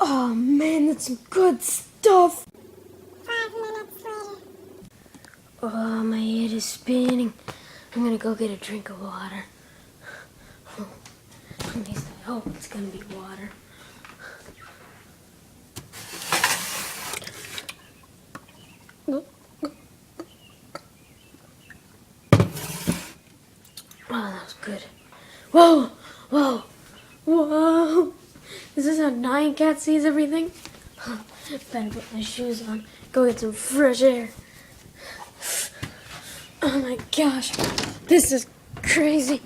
Oh man, that's some good stuff. 5 minutes later. Oh, my head is spinning. I'm gonna go get a drink of water. At least I hope it's gonna be water. Oh, that was good. Whoa, whoa, whoa. Is this how Nyan Cat sees everything? Better put my shoes on, go get some fresh air. Oh my gosh, this is crazy.